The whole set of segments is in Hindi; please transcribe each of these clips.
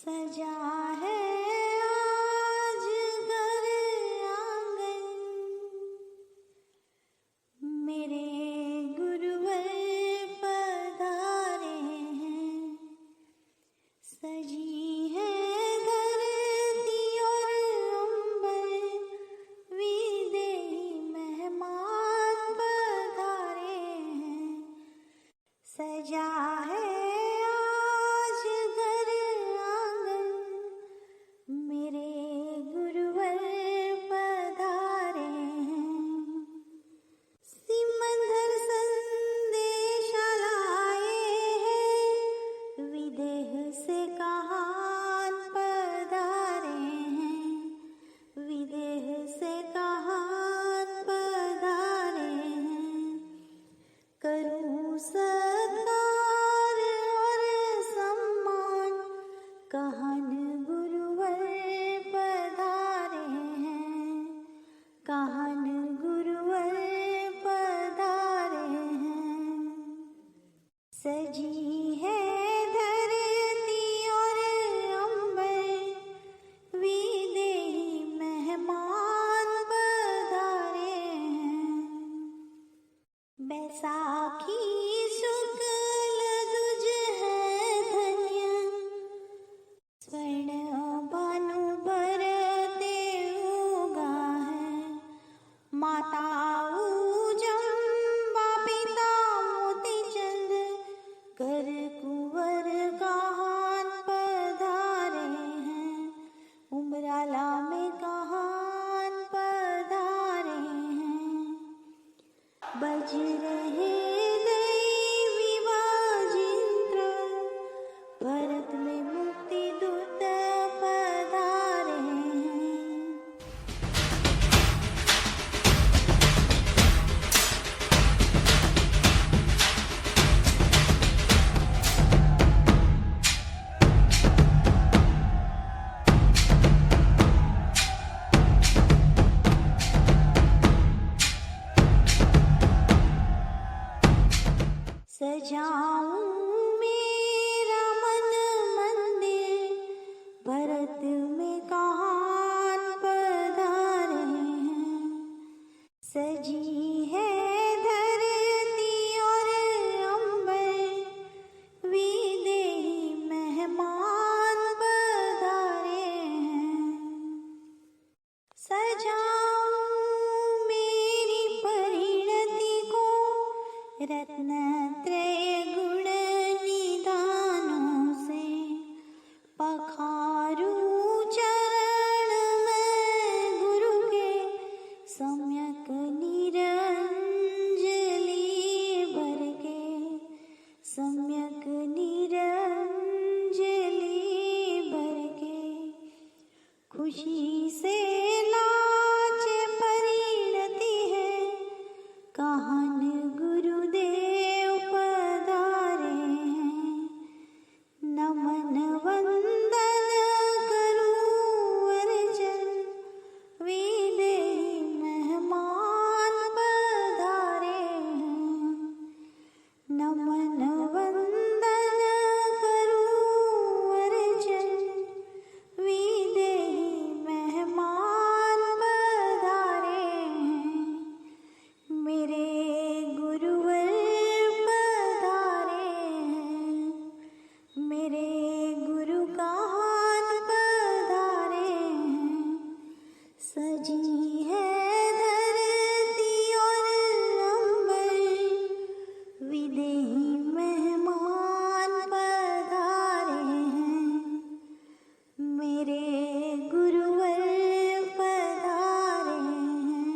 सजा है आज घर आंगन, मेरे गुरुवर पधारे हैं। सजी है धरती और अंबर, विदेही मेहमान पधारे हैं। सजा है आज घर आंगन, मेरे गुरुवर पधारे हैं। सिमंदर संदेशा लाए हैं, विदेह से कहान पधारे हैं। विदेह से कहान पधारे हैं। करूं सत्कार और सम्मान, कहान गुरुवर पधारे हैं। कहान गुरुवर पधारे हैं। सजी है धरती और अंबर, विदेही मेहमान पधारे हैं। बैसाखी शुक्ल दुज है धन्य, स्वर्ण भानु भरते उगा है। माता जम्बा पिता मोतीचंद, कर कुंवर कहान पधारे हैं। उमराला में कहान पधारे हैं। बज रहे दैवी वाजिंत्र, भरत में मुक्ति दूत पधारे हैं। सजाऊं मेरा मन मंदिर, भरत में कहान पधारे हैं। सजी है धरती और अंबर, विदेही मेहमान पधारे हैं। सजाऊं मेरी परिणति को, रत्नत्रय गुण निदानों से। पखारूं चरण में गुरु के, सम्यक निरंजली भर के। सम्यक निरंजली भर के। खुशी से नाचे परिणति है, कहान गुरुदेव पधारे हैं। नमन वंदन करूं अर्चन, विदेही मेहमान पधारे हैं। नमन वंदन करूं अर्चन, विदेही मेहमान पधारे हैं। मेरे गुरुवर पधारे हैं। मेरे गुरु कहान पधारे हैं। सजी है धरती और अंबर, विदेही मेहमान पधारे हैं। मेरे गुरुवर पधारे हैं।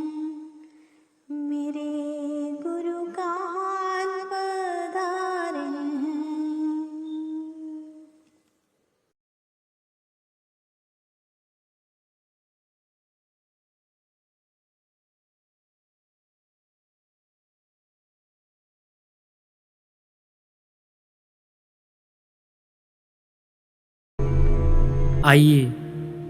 मेरे गुरु कहान पधारे हैं। आइए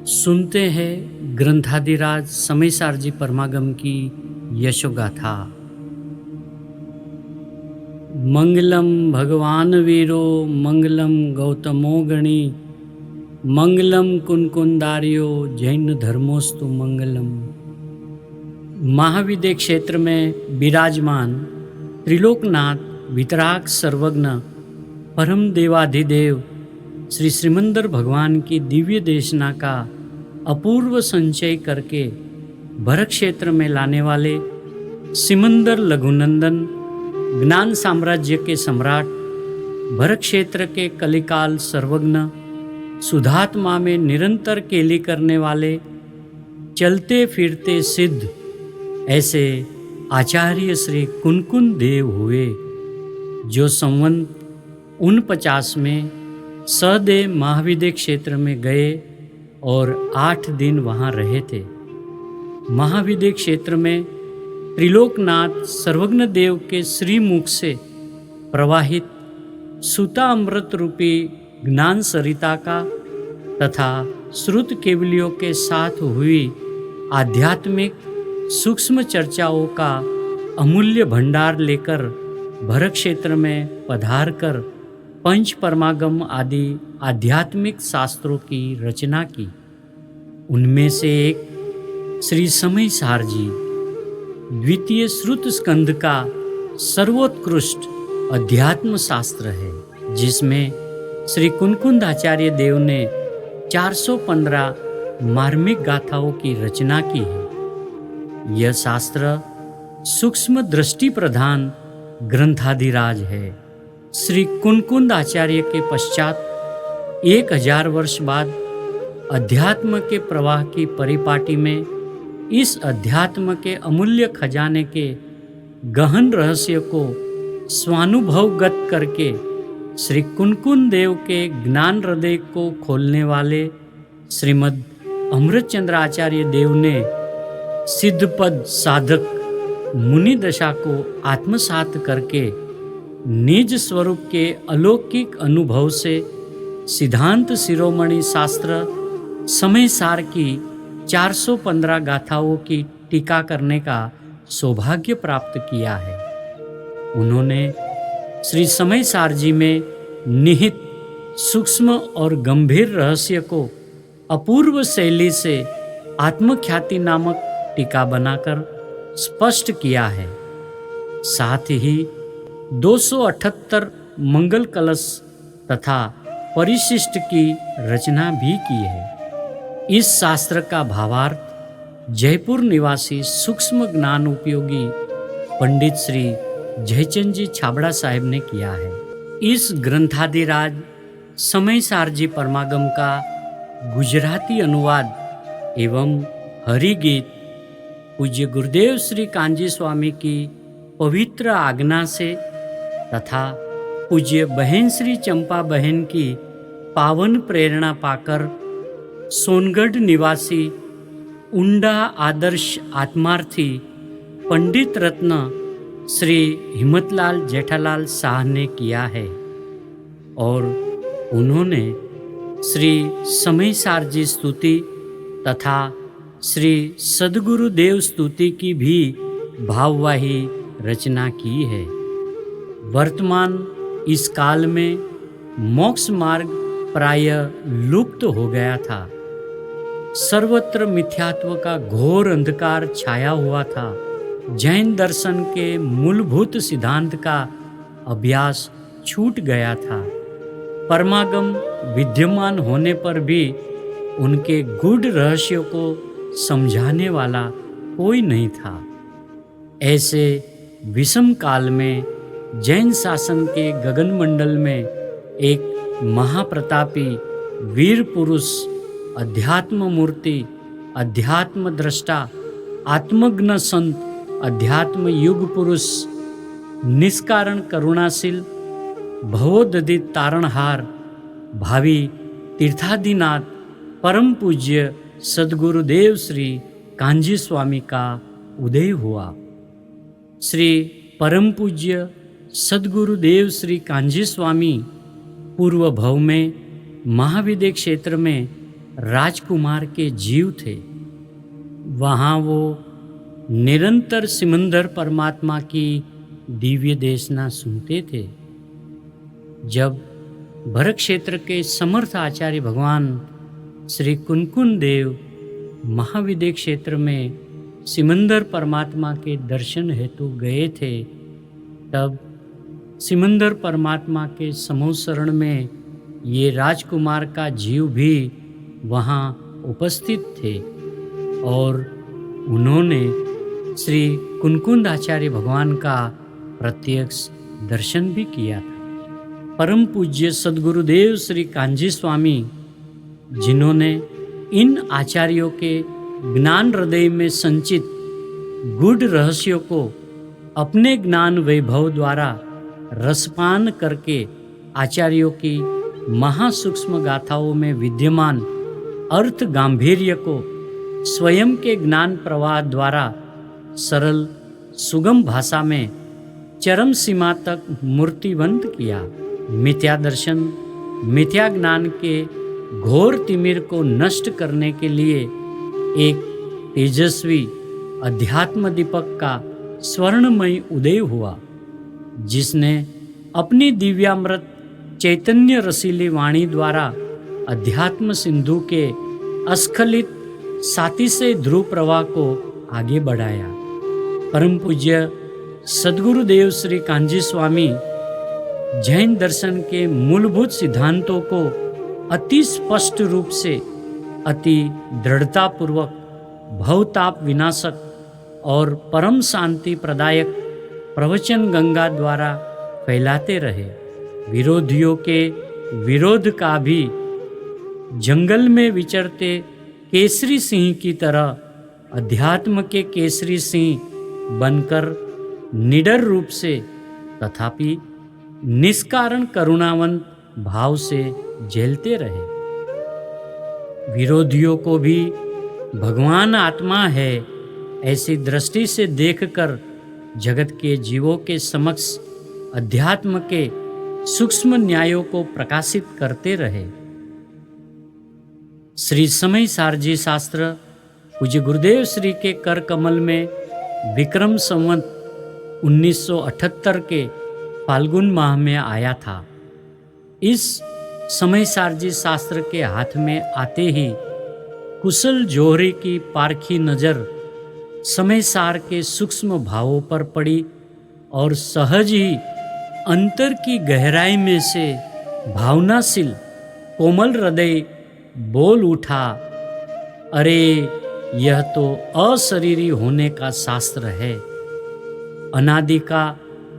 सुनते हैं ग्रंथाधिराज समयसार जी परमागम की यशोगाथा। मंगलम भगवान वीरो मंगलम गौतमो गणी मंगलम कुनकुंदार्यो जैन धर्मोस्तु मंगलम। महाविद्य क्षेत्र में विराजमान त्रिलोकनाथ वितराग सर्वज्ञ परम देवाधिदेव श्री श्रीमंदर भगवान की दिव्य देशना का अपूर्व संचय करके भरत क्षेत्र में लाने वाले सिमंदर लघुनंदन ज्ञान साम्राज्य के सम्राट, भरत क्षेत्र के कलिकाल सर्वज्ञ, सुधात्मा में निरंतर केली करने वाले, चलते फिरते सिद्ध ऐसे आचार्य श्री कुनकुन देव हुए, जो संवत 49 में सदेव महाविद्य क्षेत्र में गए और 8 दिन वहाँ रहे थे। महाविद्य क्षेत्र में त्रिलोकनाथ सर्वज्ञ देव के श्रीमुख से प्रवाहित सुता अमृत रूपी ज्ञान सरिता का तथा श्रुत केवलियों के साथ हुई आध्यात्मिक सूक्ष्म चर्चाओं का अमूल्य भंडार लेकर भरत क्षेत्र में पधार कर पंच परमागम आदि आध्यात्मिक शास्त्रों की रचना की। उनमें से एक श्री समय सार जी द्वितीय श्रुत स्कंद का सर्वोत्कृष्ट अध्यात्म शास्त्र है, जिसमें श्री कुनकुंदाचार्य देव ने 415 मार्मिक गाथाओं की रचना की है। यह शास्त्र सूक्ष्म दृष्टि प्रधान ग्रंथाधिराज है। श्री कुनकुंद आचार्य के पश्चात 1000 वर्ष बाद अध्यात्म के प्रवाह की परिपाटी में इस अध्यात्म के अमूल्य खजाने के गहन रहस्य को स्वानुभवगत करके श्री कुनकुन देव के ज्ञान हृदय को खोलने वाले श्रीमद् अमृतचंद्र आचार्य देव ने सिद्धपद साधक मुनि दशा को आत्मसात करके निज स्वरूप के अलौकिक अनुभव से सिद्धांत शिरोमणि शास्त्र समय सार की 415 गाथाओं की टीका करने का सौभाग्य प्राप्त किया है। उन्होंने श्री समय सार जी में निहित सूक्ष्म और गंभीर रहस्य को अपूर्व शैली से आत्मख्याति नामक टीका बनाकर स्पष्ट किया है। साथ ही 278 मंगल कलश तथा परिशिष्ट की रचना भी की है। इस शास्त्र का भावार्थ जयपुर निवासी सूक्ष्म ज्ञान उपयोगी पंडित श्री जयचंद जी छाबड़ा साहिब ने किया है। इस ग्रंथाधिराज समय सार जी परमागम का गुजराती अनुवाद एवं हरिगीत पूज्य गुरुदेव श्री कांजी स्वामी की पवित्र आज्ञा से तथा पूज्य बहन श्री चंपा बहन की पावन प्रेरणा पाकर सोनगढ़ निवासी उंडा आदर्श आत्मार्थी पंडित रत्न श्री हिम्मतलाल जेठालाल शाह ने किया है और उन्होंने श्री समय सार जी स्तुति तथा श्री सद्गुरुदेव स्तुति की भी भाववाही रचना की है। वर्तमान इस काल में मोक्ष मार्ग प्राय लुप्त हो गया था। सर्वत्र मिथ्यात्व का घोर अंधकार छाया हुआ था। जैन दर्शन के मूलभूत सिद्धांत का अभ्यास छूट गया था। परमागम विद्यमान होने पर भी उनके गूढ़ रहस्यों को समझाने वाला कोई नहीं था। ऐसे विषम काल में जैन शासन के गगनमंडल में एक महाप्रतापी वीर पुरुष, अध्यात्म मूर्ति, अध्यात्म दृष्टा, आत्मज्ञ संत, अध्यात्म युग पुरुष, निष्कारण करुणाशील, भवोदधित तारणहार, भावी तीर्थादिनाथ, परम पूज्य सद्गुरुदेव श्री कांजी स्वामी का उदय हुआ। श्री परम पूज्य सद्गुरुदेव श्री कांजी स्वामी पूर्व भव में महाविद्य क्षेत्र में राजकुमार के जीव थे। वहाँ वो निरंतर सिमंदर परमात्मा की दिव्य देशना सुनते थे। जब भरत क्षेत्र के समर्थ आचार्य भगवान श्री कुनकुन देव महाविद्य क्षेत्र में सिमंदर परमात्मा के दर्शन हेतु गए थे, तब सिमंदर परमात्मा के समूसरण में ये राजकुमार का जीव भी वहाँ उपस्थित थे और उन्होंने श्री कुनकुंद आचार्य भगवान का प्रत्यक्ष दर्शन भी किया था। परम पूज्य सद्गुरुदेव श्री कांजी स्वामी, जिन्होंने इन आचार्यों के ज्ञान हृदय में संचित गूढ़ रहस्यों को अपने ज्ञान वैभव द्वारा रसपान करके आचार्यों की महासूक्ष्म गाथाओं में विद्यमान अर्थ गांभीर्य को स्वयं के ज्ञान प्रवाह द्वारा सरल सुगम भाषा में चरम सीमा तक मूर्तिबंत किया। मिथ्या दर्शन, मिथ्या ज्ञान के घोर तिमिर को नष्ट करने के लिए एक तेजस्वी अध्यात्म दीपक का स्वर्णमय उदय हुआ, जिसने अपनी दिव्यामृत चैतन्य रसीली वाणी द्वारा अध्यात्म सिंधु के अस्खलित सातिशय ध्रुव प्रवाह को आगे बढ़ाया। परम पूज्य सद्गुरुदेव श्री कांजी स्वामी जैन दर्शन के मूलभूत सिद्धांतों को अति स्पष्ट रूप से, अति दृढ़तापूर्वक, भवताप विनाशक और परम शांति प्रदायक प्रवचन गंगा द्वारा फैलाते रहे। विरोधियों के विरोध का भी जंगल में विचरते केसरी सिंह की तरह अध्यात्म के केसरी सिंह बनकर निडर रूप से तथापि निष्कारण करुणावंत भाव से झेलते रहे। विरोधियों को भी भगवान आत्मा है ऐसी दृष्टि से देखकर जगत के जीवों के समक्ष अध्यात्म के सूक्ष्म न्यायों को प्रकाशित करते रहे। श्री समय सारजी शास्त्र पूज्य गुरुदेव श्री के कर कमल में विक्रम संवत 1978 के फाल्गुन माह में आया था। इस समय सारजी शास्त्र के हाथ में आते ही कुशल जोहरी की पारखी नज़र समय सार के सूक्ष्म भावों पर पड़ी और सहज ही अंतर की गहराई में से भावनाशील कोमल हृदय बोल उठा, अरे यह तो अशरीरी होने का शास्त्र है। अनादि का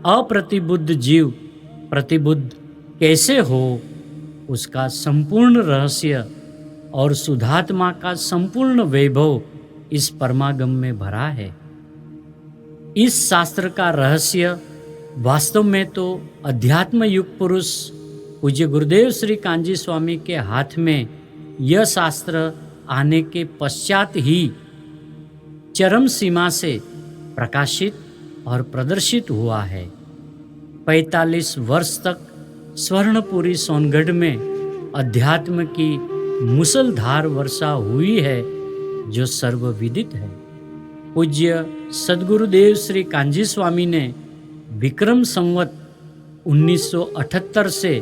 अप्रतिबुद्ध जीव प्रतिबुद्ध कैसे हो, उसका संपूर्ण रहस्य और शुद्धात्मा का संपूर्ण वैभव इस परमागम में भरा है। इस शास्त्र का रहस्य वास्तव में तो अध्यात्म युग पुरुष पूज्य गुरुदेव श्री कांजी स्वामी के हाथ में यह शास्त्र आने के पश्चात ही चरम सीमा से प्रकाशित और प्रदर्शित हुआ है। 45 वर्ष तक स्वर्णपुरी सोनगढ़ में अध्यात्म की मुसलधार वर्षा हुई है, जो सर्वविदित है। पूज्य सद्गुरुदेव श्री कांजी स्वामी ने विक्रम संवत 1978 से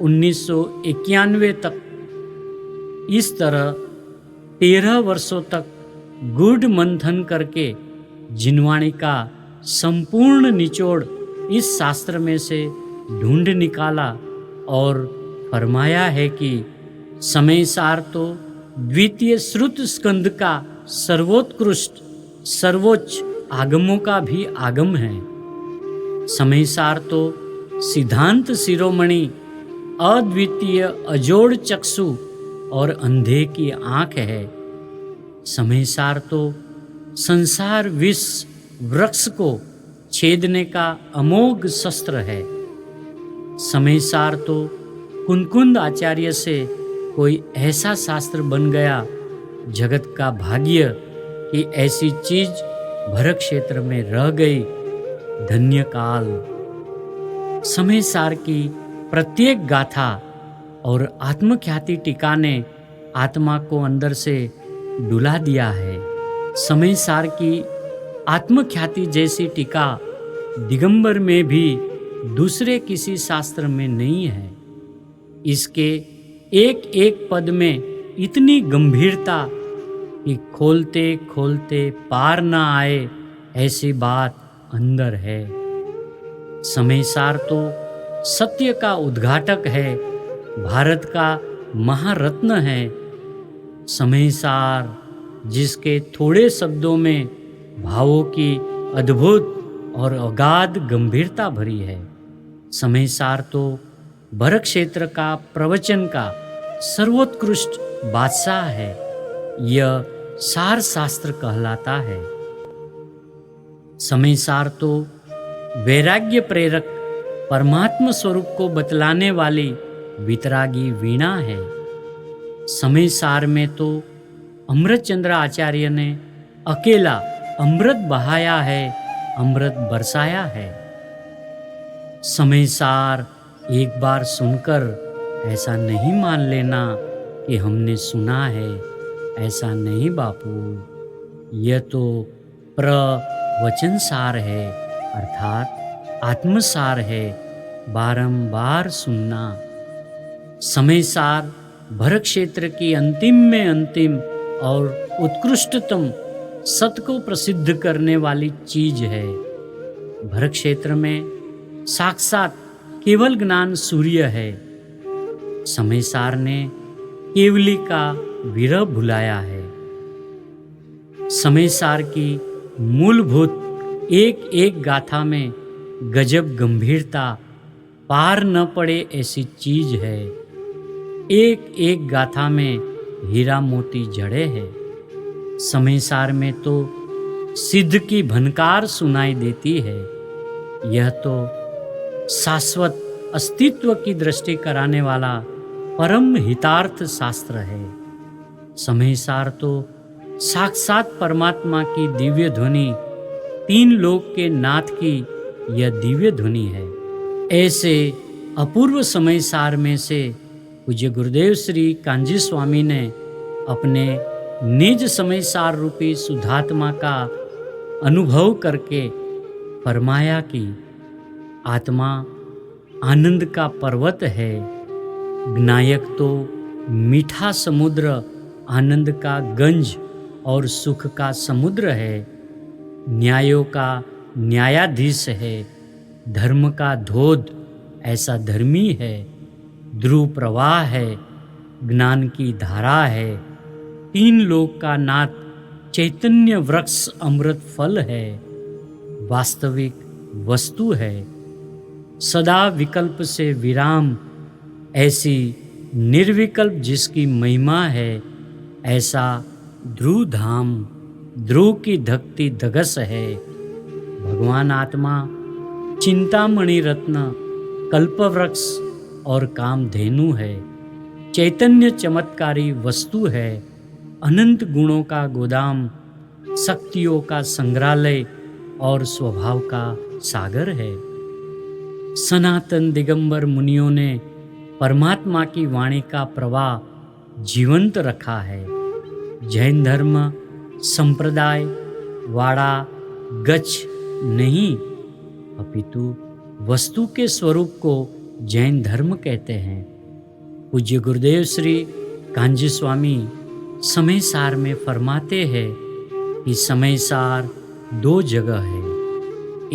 1991 तक इस तरह 13 वर्षों तक गूढ़ मंथन करके जिनवाणी का संपूर्ण निचोड़ इस शास्त्र में से ढूंढ निकाला और फरमाया है कि समय सार तो द्वितीय श्रुत स्कंद का सर्वोत्कृष्ट सर्वोच्च आगमों का भी आगम है। समय सार तो सिद्धांत शिरोमणि अद्वितीय अजोड़ चक्षु और अंधे की आंख है। समय सार तो संसार विष वृक्ष को छेदने का अमोघ शस्त्र है। समय सार तो कुनकुंद आचार्य से कोई ऐसा शास्त्र बन गया, जगत का भाग्य कि ऐसी चीज भरत क्षेत्र में रह गई। धन्य काल। समय सार की प्रत्येक गाथा और आत्मख्याति टीका ने आत्मा को अंदर से डुला दिया है। समय सार की आत्मख्याति जैसी टीका दिगंबर में भी दूसरे किसी शास्त्र में नहीं है। इसके एक एक पद में इतनी गंभीरता कि खोलते खोलते पार न आए ऐसी बात अंदर है। समयसार तो सत्य का उद्घाटक है, भारत का महारत्न है। समयसार जिसके थोड़े शब्दों में भावों की अद्भुत और अगाध गंभीरता भरी है। समयसार तो भरत क्षेत्र का प्रवचन का सर्वोत्कृष्ट बादशाह है। यह सार शास्त्र कहलाता है। समयसार तो वैराग्य प्रेरक परमात्मा स्वरूप को बतलाने वाली वितरागी वीणा है। समयसार में तो अमृतचंद्र आचार्य ने अकेला अमृत बहाया है, अमृत बरसाया है। समयसार एक बार सुनकर ऐसा नहीं मान लेना कि हमने सुना है, ऐसा नहीं बापू। यह तो प्रवचन सार है, अर्थात आत्मसार है, बारंबार सुनना। समयसार भरत क्षेत्र की अंतिम में अंतिम और उत्कृष्टतम सत्य को प्रसिद्ध करने वाली चीज है। भरत क्षेत्र में साक्षात केवल ज्ञान सूर्य है। समयसार ने केवली का विरह भुलाया है। समयसार की मूलभूत एक एक गाथा में गजब गंभीरता, पार न पड़े ऐसी चीज है। एक एक गाथा में हीरा मोती जड़े हैं। समयसार में तो सिद्ध की भनकार सुनाई देती है। यह तो शाश्वत अस्तित्व की दृष्टि कराने वाला परम हितार्थ शास्त्र है। समयसार तो साक्षात परमात्मा की दिव्य ध्वनि, तीन लोक के नाथ की यह दिव्य ध्वनि है। ऐसे अपूर्व समयसार में से पूज्य गुरुदेव श्री कांजी स्वामी ने अपने निज समयसार रूपी शुद्धात्मा का अनुभव करके फरमाया कि आत्मा आनंद का पर्वत है, ज्ञायक तो मीठा समुद्र आनंद का गंज और सुख का समुद्र है, न्यायों का न्यायाधीश है, धर्म का धोध ऐसा धर्मी है, ध्रुव प्रवाह है, ज्ञान की धारा है, तीन लोक का नाथ चैतन्य वृक्ष अमृत फल है, वास्तविक वस्तु है, सदा विकल्प से विराम, ऐसी निर्विकल्प जिसकी महिमा है, ऐसा ध्रुव धाम, ध्रुव की धकती धगस है। भगवान आत्मा चिंतामणि रत्न, कल्पवृक्ष और कामधेनु है, चैतन्य चमत्कारी वस्तु है, अनंत गुणों का गोदाम, शक्तियों का संग्रहालय और स्वभाव का सागर है। सनातन दिगंबर मुनियों ने परमात्मा की वाणी का प्रवाह जीवंत रखा है। जैन धर्म संप्रदाय वाड़ा गच्छ नहीं, अपितु वस्तु के स्वरूप को जैन धर्म कहते हैं। पूज्य गुरुदेव श्री कांजी स्वामी समयसार में फरमाते हैं कि समयसार दो जगह है,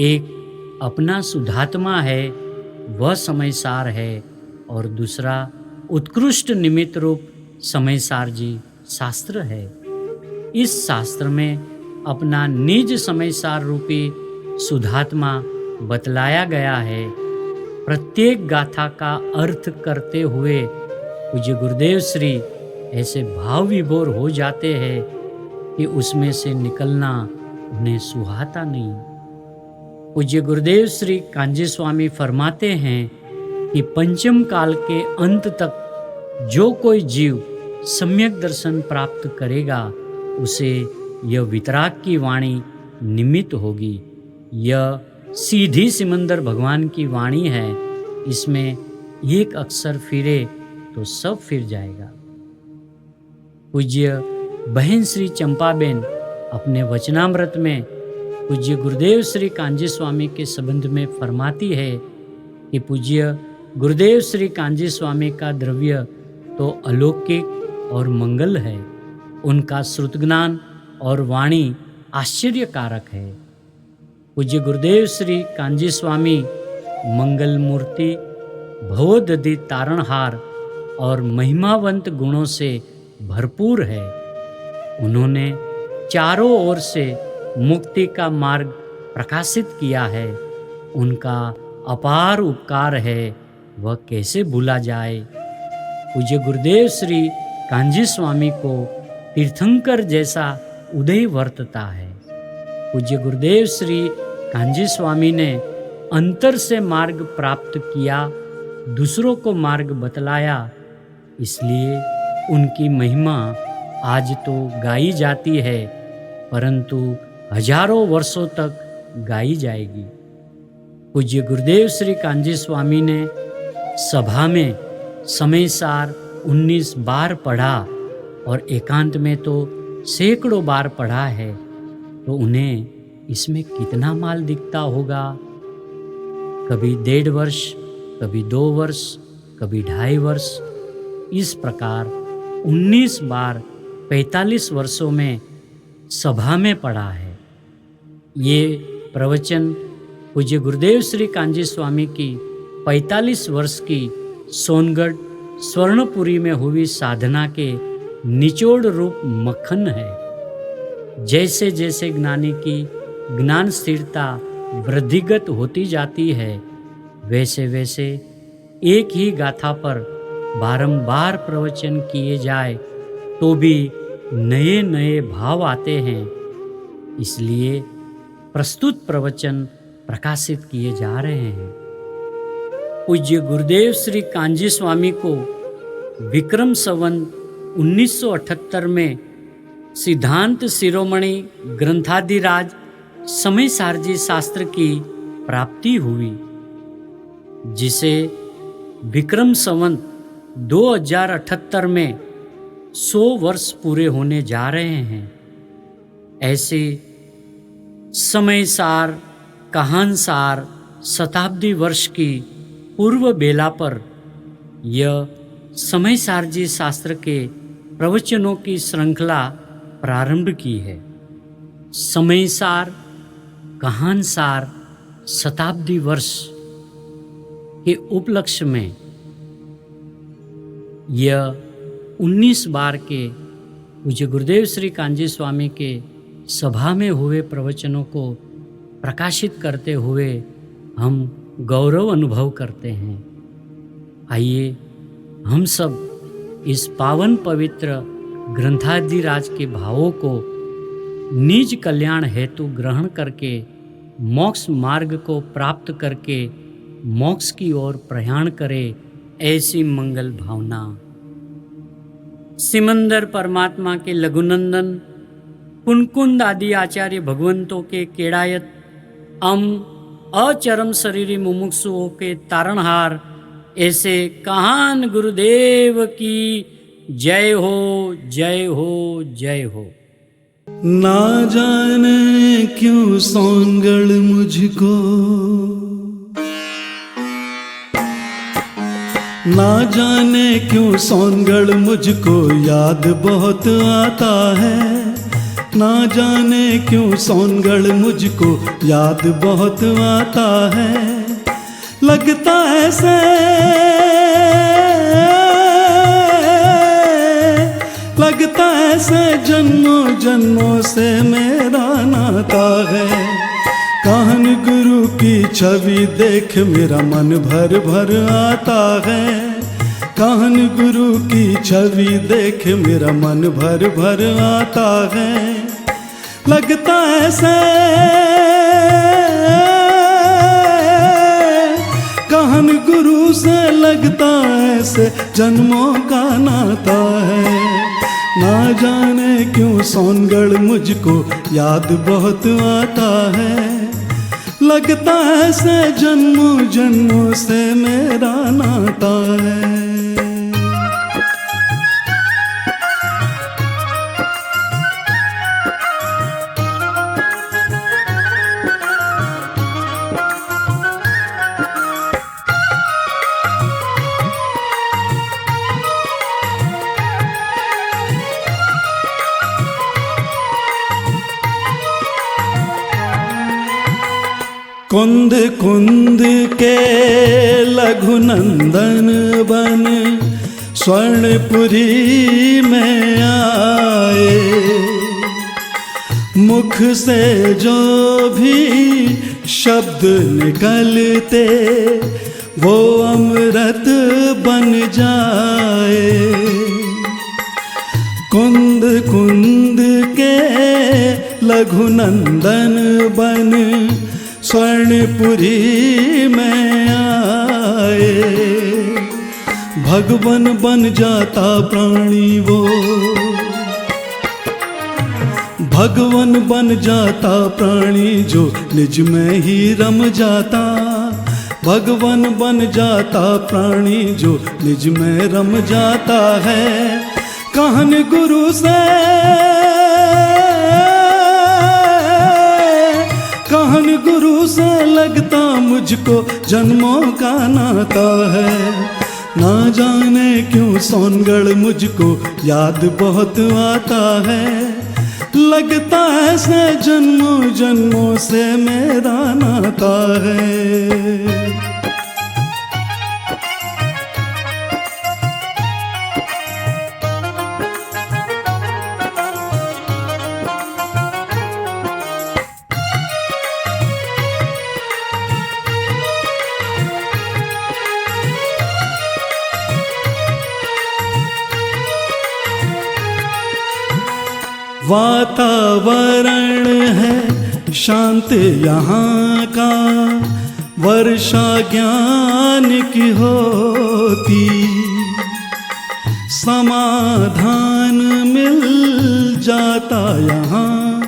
एक अपना शुद्धात्मा है वह समयसार है, और दूसरा उत्कृष्ट निमित्त रूप समयसार जी शास्त्र है। इस शास्त्र में अपना निज समयसार रूपी शुद्धात्मा बतलाया गया है। प्रत्येक गाथा का अर्थ करते हुए पूज्य गुरुदेव श्री ऐसे भाव विभोर हो जाते हैं कि उसमें से निकलना उन्हें सुहाता नहीं। पूज्य गुरुदेव श्री कांजी स्वामी फरमाते हैं कि पंचम काल के अंत तक जो कोई जीव सम्यक दर्शन प्राप्त करेगा उसे यह वितराग की वाणी निमित्त होगी। यह सीधी सिमंदर भगवान की वाणी है, इसमें एक अक्षर फिरे तो सब फिर जाएगा। पूज्य बहन श्री चंपाबेन अपने वचनामृत में पूज्य गुरुदेव श्री कांजी स्वामी के संबंध में फरमाती है कि पूज्य गुरुदेव श्री कांजी स्वामी का द्रव्य तो अलौकिक और मंगल है। उनका श्रुतज्ञान और वाणी आश्चर्यकारक है। पूज्य गुरुदेव श्री कांजी स्वामी मंगल मूर्ति, भवोदधि तारणहार और महिमावंत गुणों से भरपूर है। उन्होंने चारों ओर से मुक्ति का मार्ग प्रकाशित किया है। उनका अपार उपकार है, वह कैसे भूला जाए। पूज्य गुरुदेव श्री कांजी स्वामी को तीर्थंकर जैसा उदय वर्तता है। पूज्य गुरुदेव श्री कांजी स्वामी ने अंतर से मार्ग प्राप्त किया, दूसरों को मार्ग बतलाया, इसलिए उनकी महिमा आज तो गाई जाती है, परंतु हजारों वर्षों तक गाई जाएगी। पूज्य गुरुदेव श्री कांजी स्वामी ने सभा में समय सार 19 बार पढ़ा और एकांत में तो सैकड़ों बार पढ़ा है, तो उन्हें इसमें कितना माल दिखता होगा। कभी 1.5 वर्ष, कभी 2 वर्ष, कभी 2.5 वर्ष, इस प्रकार 19 बार 45 वर्षों में सभा में पढ़ा है। ये प्रवचन पूज्य गुरुदेव श्री कांजी स्वामी की 45 वर्ष की सोनगढ़ स्वर्णपुरी में हुई साधना के निचोड़ रूप मक्खन है। जैसे जैसे ज्ञानी की ज्ञान स्थिरता वृद्धिगत होती जाती है, वैसे वैसे एक ही गाथा पर बारंबार प्रवचन किए जाए तो भी नए नए भाव आते हैं। इसलिए प्रस्तुत प्रवचन प्रकाशित किए जा रहे हैं। पूज्य गुरुदेव श्री कांजी स्वामी को विक्रम संवत 1978 में सिद्धांत शिरोमणि ग्रंथाधिराज समय सारजी शास्त्र की प्राप्ति हुई, जिसे विक्रम संवत 2078 में 100 वर्ष पूरे होने जा रहे हैं। ऐसे समय सार, कहानसार शताब्दी वर्ष की पूर्व बेला पर यह समय सारजी शास्त्र के प्रवचनों की श्रृंखला प्रारंभ की है। समय सार, कहानसार शताब्दी वर्ष के उपलक्ष्य में यह 19 बार के पूज्य गुरुदेव श्री कांजी स्वामी के सभा में हुए प्रवचनों को प्रकाशित करते हुए हम गौरव अनुभव करते हैं। आइए हम सब इस पावन पवित्र ग्रंथाधिराज के भावों को निज कल्याण हेतु ग्रहण करके मोक्ष मार्ग को प्राप्त करके मोक्ष की ओर प्रयाण करें, ऐसी मंगल भावना। सिमंदर परमात्मा के लघुनंदन कुनकुंद आदि आचार्य भगवंतों के केड़ायत अचरम शरीरी मुमुक्षुओं के तारणहार ऐसे कहान गुरुदेव की जय हो, जय हो, जय हो। ना जाने क्यों सोनगढ़ मुझको, ना जाने क्यों सोनगढ़ मुझको याद बहुत आता है। ना जाने क्यों सोनगढ़ मुझको याद बहुत आता है। लगता ऐसे लगता ऐसे जन्मों जन्मों से मेरा नाता है। काहन गुरु की छवि देख मेरा मन भर भर आता है। काहन गुरु की छवि देख मेरा मन भर भर आता है। लगता ऐसे काहन गुरु से लगता ऐसे जन्मों का नाता है। ना जाने क्यों सोनगढ़ मुझको याद बहुत आता है। लगता ऐसे जन्मों जन्मों से मेरा नाता है। कुंद कुंद के लघुनंदन बन स्वर्णपुरी में आए। मुख से जो भी शब्द निकलते वो अमृत बन जाए। कुंद कुंद के लघुनंदन बन स्वर्णपुरी में आए। भगवन बन जाता प्राणी वो, भगवन बन जाता प्राणी जो निज में ही रम जाता। भगवन बन जाता प्राणी जो निज में रम जाता है। कहन गुरु से, कहन गुरु से लगता मुझको जन्मों का नाता है। ना जाने क्यों सोनगढ़ मुझको याद बहुत आता है। लगता ऐसे जन्मों जन्मों से मेरा नाता है। वातावरण है शांत यहाँ का, वर्षा ज्ञान की होती। समाधान मिल जाता यहाँ,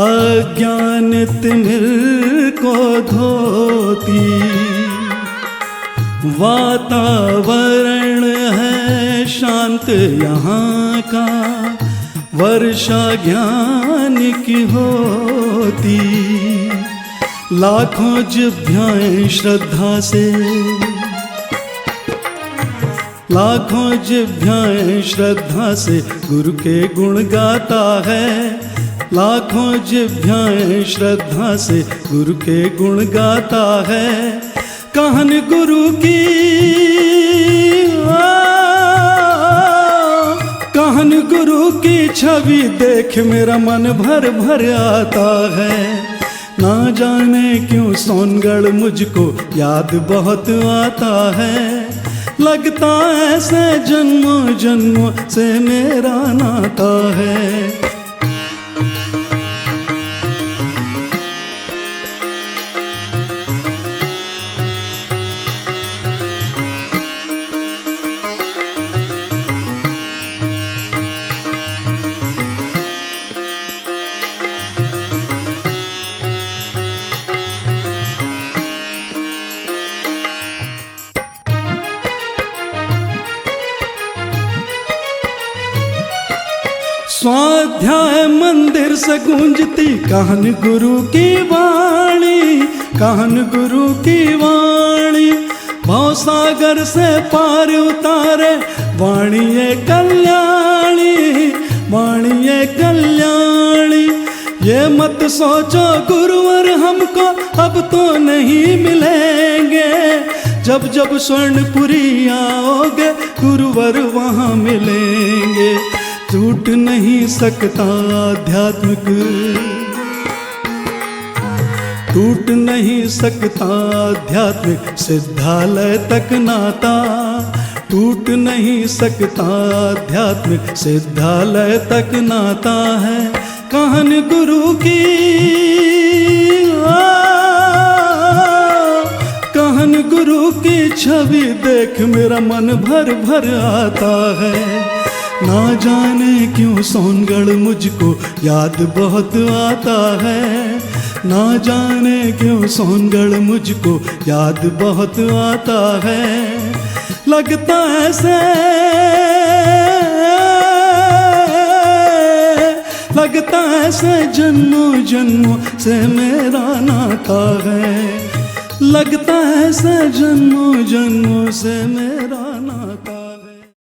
अज्ञान तिमिर को धोती। वातावरण है शांत यहाँ का, वर्षा ज्ञान की होती। लाखों जिह्वाएं श्रद्धा से, लाखों जिह्वाएं श्रद्धा से गुरु के गुण गाता है। लाखों जिह्वाएं श्रद्धा से गुरु के गुण गाता है। कहन गुरु की, कहन गुरु की छवि देख मेरा मन भर भर आता है। ना जाने क्यों सोनगढ़ मुझको याद बहुत आता है। लगता ऐसे जन्मों जन्मों से मेरा नाता है। स्वाध्याय मंदिर से गूंजती कहन गुरु की वाणी, कहन गुरु की वाणी। भवसागर से पार उतारे वाणी ये कल्याणी, वाणी ये कल्याणी। ये मत सोचो गुरुवर हमको अब तो नहीं मिलेंगे। जब जब स्वर्णपुरी आओगे गुरुवर वहाँ मिलेंगे। टूट नहीं सकता आध्यात्मिक, टूट नहीं सकता आध्यात्मिक सिद्धालय तक नाता। टूट नहीं सकता आध्यात्मिक सिद्धालय तक नाता है। कहन गुरु की, कहन गुरु की छवि देख मेरा मन भर भर आता है। ना जाने क्यों सोनगढ़ मुझको याद बहुत आता है। ना जाने क्यों सोनगढ़ मुझको याद बहुत आता है। लगता ऐसे, लगता ऐसे जन्मों जन्मों से मेरा नाता है। लगता ऐसे जन्मों जन्मों से मेरा नाता